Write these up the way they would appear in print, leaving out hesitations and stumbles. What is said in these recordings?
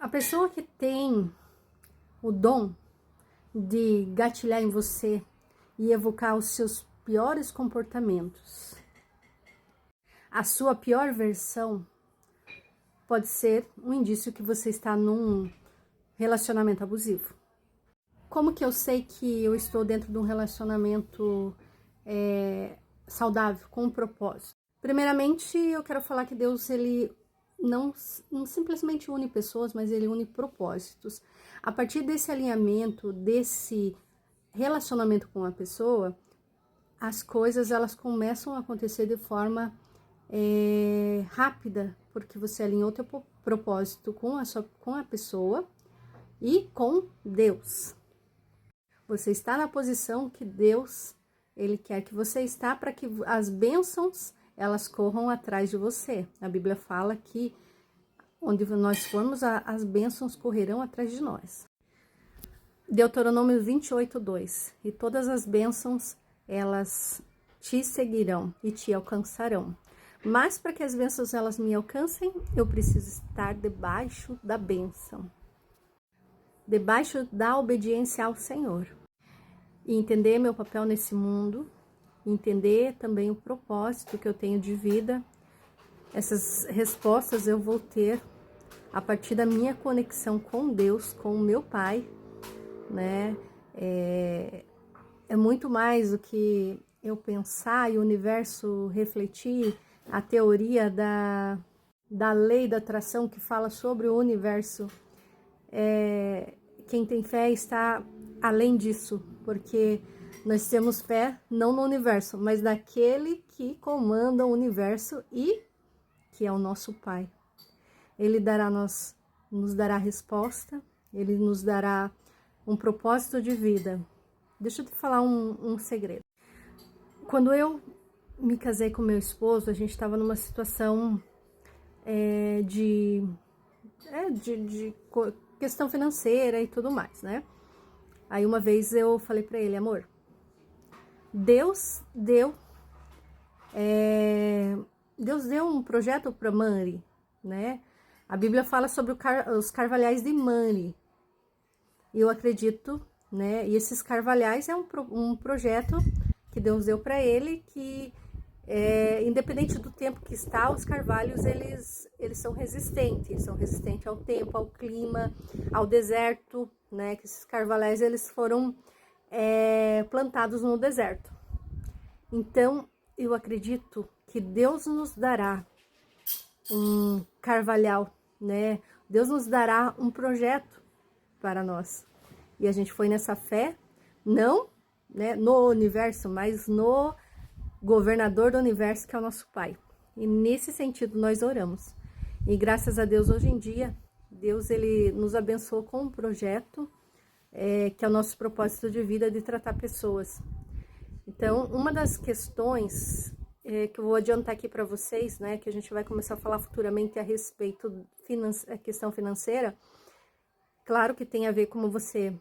A pessoa que tem o dom de gatilhar em você e evocar os seus piores comportamentos, a sua pior versão, pode ser um indício que você está num relacionamento abusivo. Como que eu sei que eu estou dentro de um relacionamento saudável, com um propósito? Primeiramente, eu quero falar que Deus, ele não simplesmente une pessoas, mas ele une propósitos. A partir desse alinhamento, desse relacionamento com a pessoa, as coisas elas começam a acontecer de forma rápida, porque você alinhou teu propósito com a pessoa e com Deus. Você está na posição que Deus, ele quer que você está, para que as bênçãos, elas corram atrás de você. A Bíblia fala que onde nós formos, as bênçãos correrão atrás de nós. Deuteronômio 28:2. E todas as bênçãos, elas te seguirão e te alcançarão. Mas para que as bênçãos elas me alcancem, eu preciso estar debaixo da bênção, debaixo da obediência ao Senhor. E entender meu papel nesse mundo, entender também o propósito que eu tenho de vida. Essas respostas eu vou ter a partir da minha conexão com Deus, com o meu Pai, né? É muito mais do que eu pensar e o universo refletir a teoria da lei da atração que fala sobre o universo. Quem tem fé está além disso, porque nós temos fé não no universo, mas naquele que comanda o universo e que é o nosso Pai. Ele nos dará resposta, ele nos dará um propósito de vida. Deixa eu te falar um segredo. Quando eu me casei com meu esposo, a gente estava numa situação de questão financeira e tudo mais, né? Aí uma vez eu falei pra ele: amor, Deus deu um projeto para Mamre, né? A Bíblia fala sobre os carvalhais de Mamre. E eu acredito, né? E esses carvalhais é um projeto que Deus deu para ele, que independente do tempo que está, os carvalhos eles são resistentes ao tempo, ao clima, ao deserto, né? Que esses carvalhais eles foram plantados no deserto. Então eu acredito que Deus nos dará um carvalhal, né? Deus nos dará um projeto para nós. E a gente foi nessa fé, não, né, no universo, mas no governador do universo, que é o nosso Pai. E nesse sentido nós oramos. E graças a Deus, hoje em dia, Deus ele nos abençoou com um projeto que é o nosso propósito de vida, de tratar pessoas. Então, uma das questões que eu vou adiantar aqui para vocês, né, que a gente vai começar a falar futuramente a respeito da questão financeira, claro que tem a ver como você,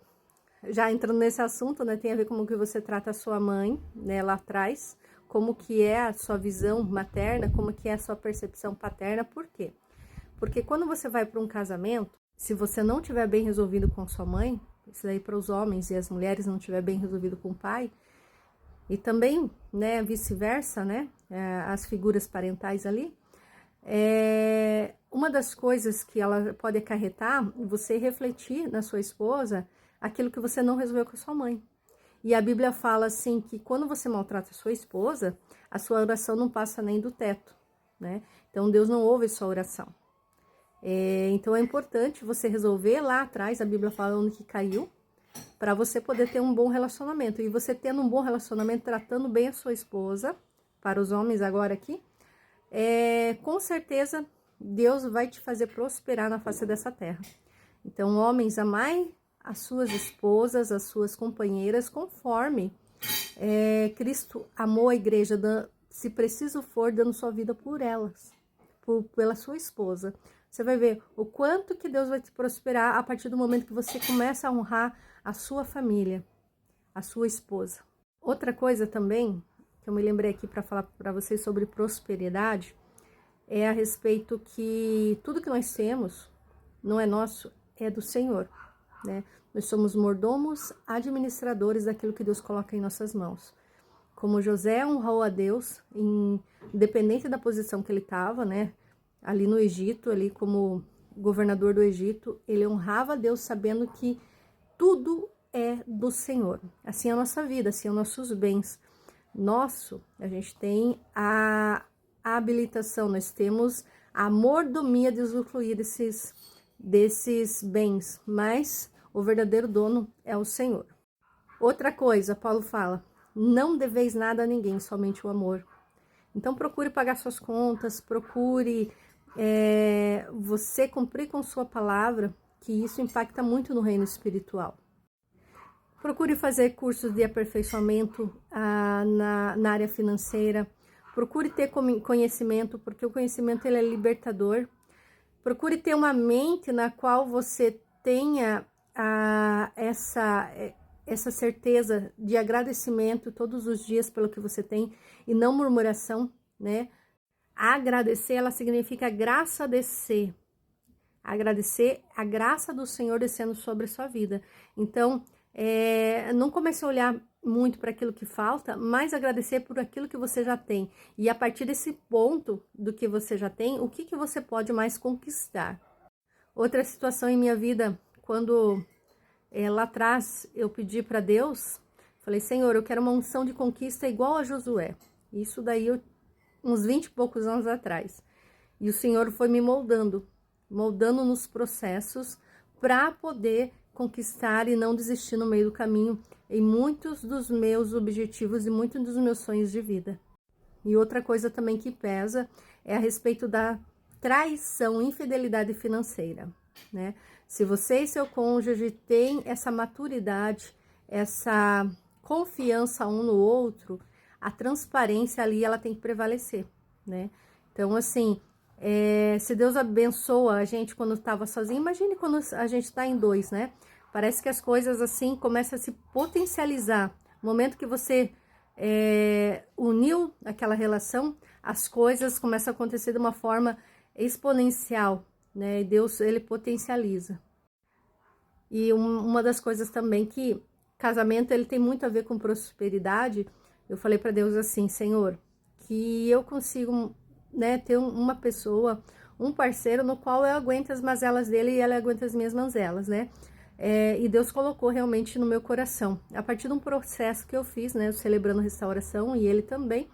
já entrando nesse assunto, né, tem a ver como que você trata a sua mãe, né, lá atrás, como que é a sua visão materna, como que é a sua percepção paterna. Por quê? Porque quando você vai para um casamento, se você não tiver bem resolvido com sua mãe, isso daí para os homens, e as mulheres não tiver bem resolvido com o pai, e também, né, vice-versa, né, as figuras parentais ali, uma das coisas que ela pode acarretar, você refletir na sua esposa aquilo que você não resolveu com a sua mãe. E a Bíblia fala assim que quando você maltrata a sua esposa, a sua oração não passa nem do teto, né? Então Deus não ouve sua oração. Então é importante você resolver lá atrás, a Bíblia fala onde que caiu, para você poder ter um bom relacionamento. E você tendo um bom relacionamento, tratando bem a sua esposa, para os homens agora aqui, com certeza Deus vai te fazer prosperar na face dessa terra. Então, homens, amai as suas esposas, as suas companheiras, conforme Cristo amou a igreja, se preciso for, dando sua vida por elas, pela sua esposa. Você vai ver o quanto que Deus vai te prosperar a partir do momento que você começa a honrar a sua família, a sua esposa. Outra coisa também, que eu me lembrei aqui para falar para vocês sobre prosperidade, é a respeito que tudo que nós temos, não é nosso, é do Senhor, né? Nós somos mordomos, administradores daquilo que Deus coloca em nossas mãos. Como José honrou a Deus, independente da posição que ele estava, né? Ali no Egito, ali como governador do Egito, ele honrava a Deus sabendo que tudo é do Senhor. Assim é a nossa vida, assim são nossos bens. A gente tem a habilitação, nós temos a mordomia de usufruir desses bens, mas o verdadeiro dono é o Senhor. Outra coisa, Paulo fala, não deveis nada a ninguém, somente o amor. Então procure pagar suas contas, procure você cumprir com sua palavra, que isso impacta muito no reino espiritual. Procure fazer cursos de aperfeiçoamento na área financeira. Procure ter conhecimento, porque o conhecimento ele é libertador. Procure ter uma mente na qual você tenha essa certeza de agradecimento todos os dias pelo que você tem e não murmuração, né? Agradecer, ela significa graça descer. Agradecer a graça do Senhor descendo sobre a sua vida. Então, não comece a olhar muito para aquilo que falta, mas agradecer por aquilo que você já tem. E a partir desse ponto do que você já tem, o que você pode mais conquistar? Outra situação em minha vida, quando lá atrás eu pedi para Deus, falei, Senhor, eu quero uma unção de conquista igual a Josué. Isso daí uns 20 e poucos anos atrás. E o Senhor foi me moldando nos processos para poder conquistar e não desistir no meio do caminho em muitos dos meus objetivos e muitos dos meus sonhos de vida. E outra coisa também que pesa é a respeito da traição, infidelidade financeira, né? Se você e seu cônjuge têm essa maturidade, essa confiança um no outro, a transparência ali ela tem que prevalecer, né? Então, assim, se Deus abençoa a gente quando estava sozinho, imagine quando a gente está em dois, né? Parece que as coisas assim começam a se potencializar. No momento que você uniu aquela relação, as coisas começam a acontecer de uma forma exponencial, né? E Deus, ele potencializa. E uma das coisas também que casamento, ele tem muito a ver com prosperidade. Eu falei para Deus assim, Senhor, que eu consigo, né, ter uma pessoa, um parceiro no qual eu aguento as mazelas dele e ele aguenta as minhas mazelas, né? E Deus colocou realmente no meu coração, a partir de um processo que eu fiz, né, celebrando restauração e ele também.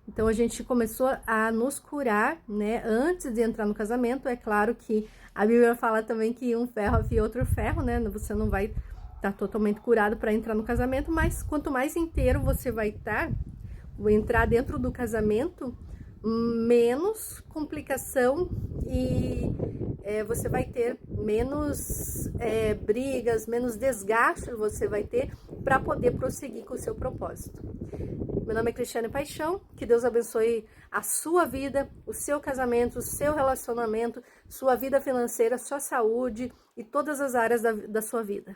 Então a gente começou a nos curar, né, antes de entrar no casamento. É claro que a Bíblia fala também que um ferro afia outro ferro, né? Você não vai estar totalmente curado para entrar no casamento, mas quanto mais inteiro você vai entrar dentro do casamento, menos complicação e você vai ter menos brigas, menos desgaste você vai ter para poder prosseguir com o seu propósito. Meu nome é Cristiane Paixão, que Deus abençoe a sua vida, o seu casamento, o seu relacionamento, sua vida financeira, sua saúde e todas as áreas da sua vida.